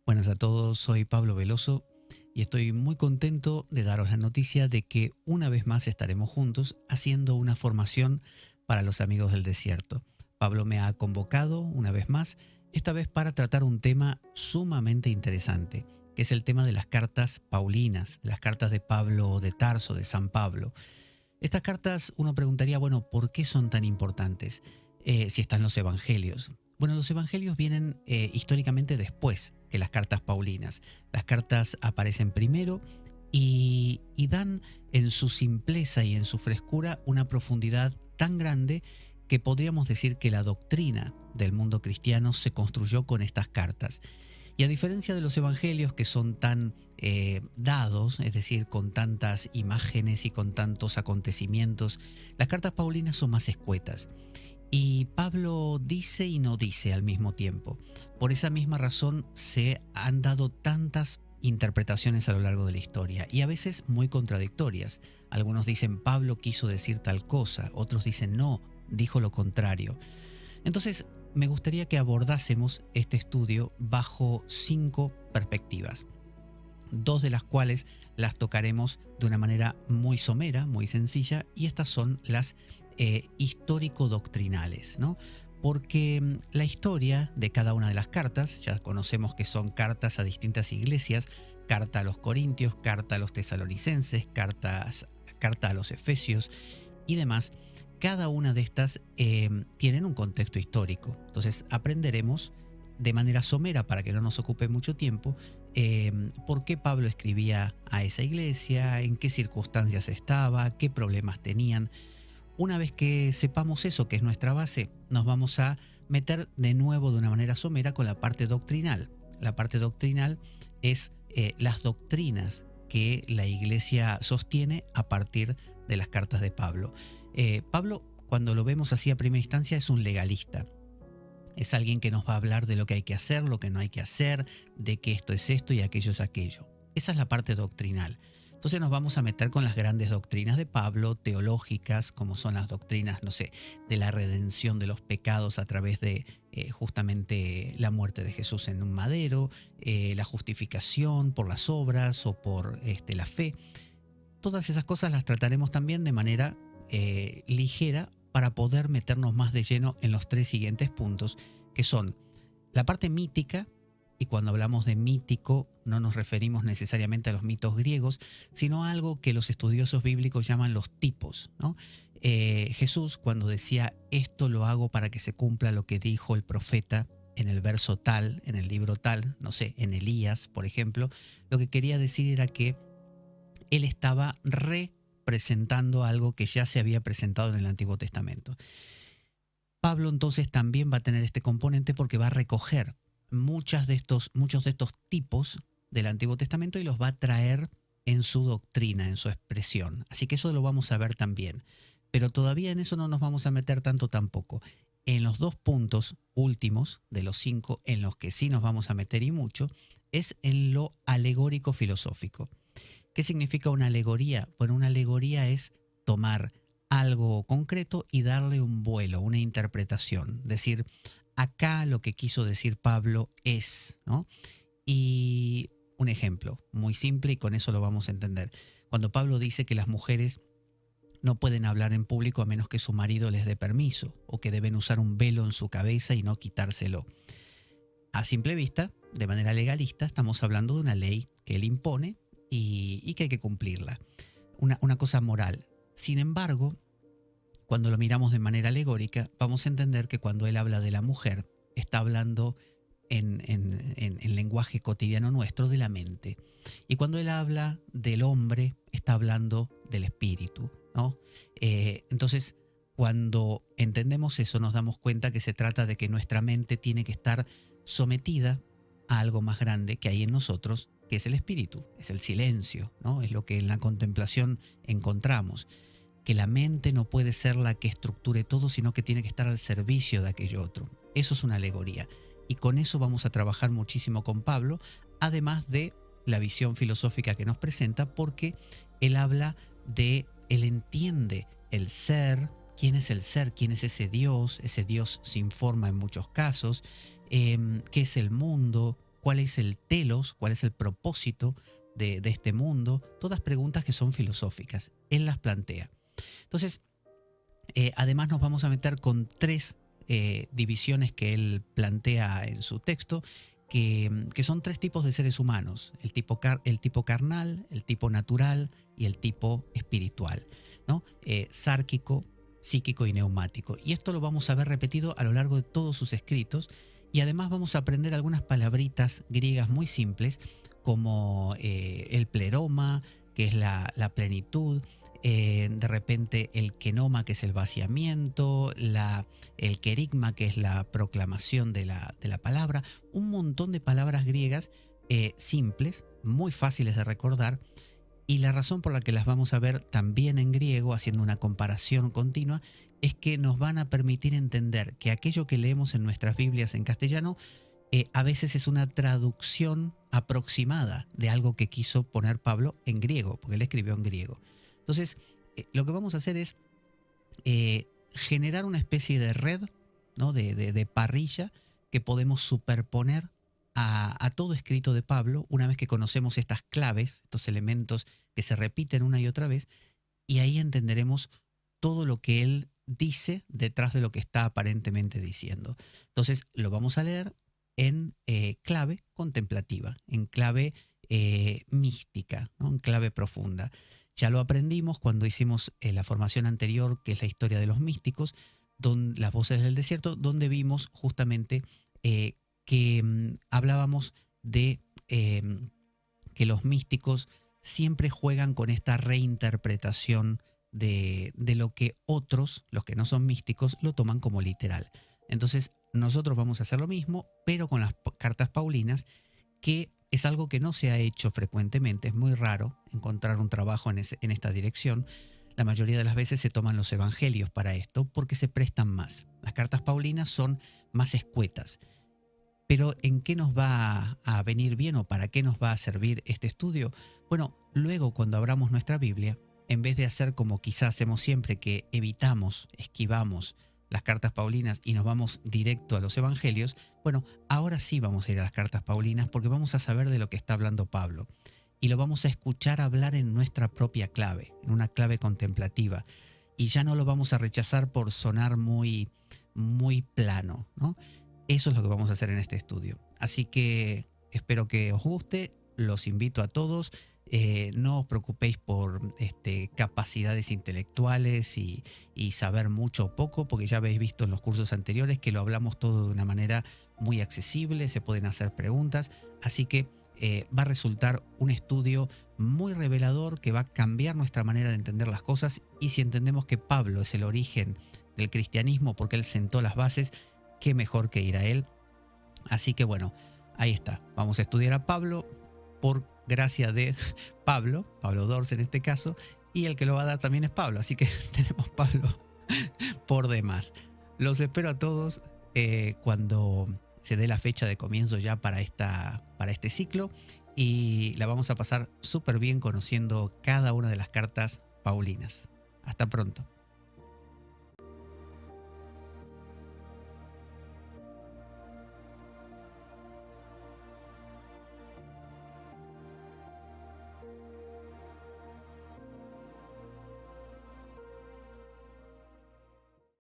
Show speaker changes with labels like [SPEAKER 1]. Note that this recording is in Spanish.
[SPEAKER 1] Buenas a todos, soy Pablo Veloso y estoy muy contento de daros la noticia de que una vez más estaremos juntos haciendo una formación para los amigos del desierto. Pablo me ha convocado una vez más, esta vez para tratar un tema sumamente interesante, que es el tema de las cartas paulinas, las cartas de Pablo de Tarso, de San Pablo. Estas cartas uno preguntaría, bueno, ¿por qué son tan importantes si están los evangelios? Bueno, los evangelios vienen históricamente después que las cartas paulinas. Las cartas aparecen primero y dan en su simpleza y en su frescura una profundidad tan grande que podríamos decir que la doctrina del mundo cristiano se construyó con estas cartas. Y a diferencia de los evangelios que son tan dados, es decir, con tantas imágenes y con tantos acontecimientos, las cartas paulinas son más escuetas. Y Pablo dice y no dice al mismo tiempo. Por esa misma razón se han dado tantas interpretaciones a lo largo de la historia y a veces muy contradictorias. Algunos dicen Pablo quiso decir tal cosa, otros dicen no, dijo lo contrario. Entonces, me gustaría que abordásemos este estudio bajo 5 perspectivas, 2 de las cuales las tocaremos de una manera muy somera, muy sencilla, y estas son las histórico-doctrinales, ¿no? Porque la historia de cada una de las cartas, ya conocemos que son cartas a distintas iglesias, carta a los Corintios, carta a los Tesalonicenses, carta a los Efesios y demás. Cada una de estas tienen un contexto histórico. Entonces aprenderemos de manera somera, para que no nos ocupe mucho tiempo, por qué Pablo escribía a esa iglesia, en qué circunstancias estaba, qué problemas tenían. Una vez que sepamos eso, que es nuestra base, nos vamos a meter de nuevo de una manera somera con la parte doctrinal. La parte doctrinal es las doctrinas que la iglesia sostiene a partir de las cartas de Pablo. Pablo, cuando lo vemos así a primera instancia, es un legalista. Es alguien que nos va a hablar de lo que hay que hacer, lo que no hay que hacer, de que esto es esto y aquello es aquello. Esa es la parte doctrinal. Entonces nos vamos a meter con las grandes doctrinas de Pablo, teológicas, como son las doctrinas, no sé, de la redención de los pecados a través de justamente la muerte de Jesús en un madero, la justificación por las obras o por la fe. Todas esas cosas las trataremos también de manera ligera para poder meternos más de lleno en los 3 siguientes puntos, que son la parte mítica, y cuando hablamos de mítico no nos referimos necesariamente a los mitos griegos, sino a algo que los estudiosos bíblicos llaman los tipos, ¿no? Jesús, cuando decía esto lo hago para que se cumpla lo que dijo el profeta en el verso tal, en el libro tal, no sé, en Elías, por ejemplo, lo que quería decir era que él estaba representando algo que ya se había presentado en el Antiguo Testamento. Pablo entonces también va a tener este componente porque va a recoger muchos de estos tipos del Antiguo Testamento y los va a traer en su doctrina, en su expresión. Así que eso lo vamos a ver también. Pero todavía en eso no nos vamos a meter tanto tampoco. En los 2 puntos últimos de los 5, en los que sí nos vamos a meter y mucho, es en lo alegórico filosófico. ¿Qué significa una alegoría? Bueno, una alegoría es tomar algo concreto y darle un vuelo, una interpretación. Decir, acá lo que quiso decir Pablo es, ¿no? Y un ejemplo muy simple y con eso lo vamos a entender. Cuando Pablo dice que las mujeres no pueden hablar en público a menos que su marido les dé permiso, o que deben usar un velo en su cabeza y no quitárselo. A simple vista, de manera legalista, estamos hablando de una ley que él impone y que hay que cumplirla. Una cosa moral. Sin embargo, cuando lo miramos de manera alegórica, vamos a entender que cuando él habla de la mujer, está hablando en lenguaje cotidiano nuestro de la mente. Y cuando él habla del hombre, está hablando del espíritu, ¿no? Entonces, cuando entendemos eso, nos damos cuenta que se trata de que nuestra mente tiene que estar sometida a algo más grande que hay en nosotros, que es el espíritu, es el silencio, ¿no? Es lo que en la contemplación encontramos. Que la mente no puede ser la que estructure todo, sino que tiene que estar al servicio de aquello otro. Eso es una alegoría. Y con eso vamos a trabajar muchísimo con Pablo, además de la visión filosófica que nos presenta, porque él habla él entiende el ser, quién es el ser, quién es ese Dios sin forma en muchos casos, qué es el mundo, cuál es el telos, cuál es el propósito de este mundo, todas preguntas que son filosóficas. Él las plantea. Entonces, además nos vamos a meter con tres divisiones que él plantea en su texto, que son tres tipos de seres humanos: el tipo carnal, el tipo natural y el tipo espiritual, ¿no? Sárquico, psíquico y neumático. Y esto lo vamos a ver repetido a lo largo de todos sus escritos, y además vamos a aprender algunas palabritas griegas muy simples, como el pleroma, que es la plenitud, de repente el kenoma, que es el vaciamiento, el kerigma, que es la proclamación de la palabra, un montón de palabras griegas simples, muy fáciles de recordar, y la razón por la que las vamos a ver también en griego, haciendo una comparación continua, es que nos van a permitir entender que aquello que leemos en nuestras Biblias en castellano a veces es una traducción aproximada de algo que quiso poner Pablo en griego, porque él escribió en griego. Entonces, lo que vamos a hacer es generar una especie de red, ¿no? de parrilla que podemos superponer a todo escrito de Pablo, una vez que conocemos estas claves, estos elementos que se repiten una y otra vez, y ahí entenderemos todo lo que él dice detrás de lo que está aparentemente diciendo. Entonces, lo vamos a leer en clave contemplativa, en clave mística, ¿no? En clave profunda. Ya lo aprendimos cuando hicimos la formación anterior, que es la historia de los místicos, las voces del desierto, donde vimos justamente que hablábamos de que los místicos siempre juegan con esta reinterpretación de lo que otros, los que no son místicos, lo toman como literal. Entonces nosotros vamos a hacer lo mismo, pero con las cartas paulinas, que es algo que no se ha hecho frecuentemente. Es muy raro encontrar un trabajo en esta dirección. La mayoría de las veces se toman los evangelios para esto porque se prestan más. Las cartas paulinas son más escuetas. Pero ¿en qué nos va a venir bien o para qué nos va a servir este estudio? Bueno, luego cuando abramos nuestra Biblia, en vez de hacer como quizás hacemos siempre, que esquivamos las cartas paulinas y nos vamos directo a los evangelios, bueno, ahora sí vamos a ir a las cartas paulinas, porque vamos a saber de lo que está hablando Pablo y lo vamos a escuchar hablar en nuestra propia clave, en una clave contemplativa, y ya no lo vamos a rechazar por sonar muy, muy plano, ¿no? Eso es lo que vamos a hacer en este estudio. Así que espero que os guste, los invito a todos. No os preocupéis por capacidades intelectuales y saber mucho o poco, porque ya habéis visto en los cursos anteriores que lo hablamos todo de una manera muy accesible, se pueden hacer preguntas, así que va a resultar un estudio muy revelador que va a cambiar nuestra manera de entender las cosas. Y si entendemos que Pablo es el origen del cristianismo porque él sentó las bases, qué mejor que ir a él. Así que bueno, ahí está, vamos a estudiar a Pablo por gracia de Pablo Dors en este caso, y el que lo va a dar también es Pablo, así que tenemos Pablo por demás. Los espero a todos cuando se dé la fecha de comienzo ya para este ciclo, y la vamos a pasar súper bien conociendo cada una de las cartas paulinas. Hasta pronto.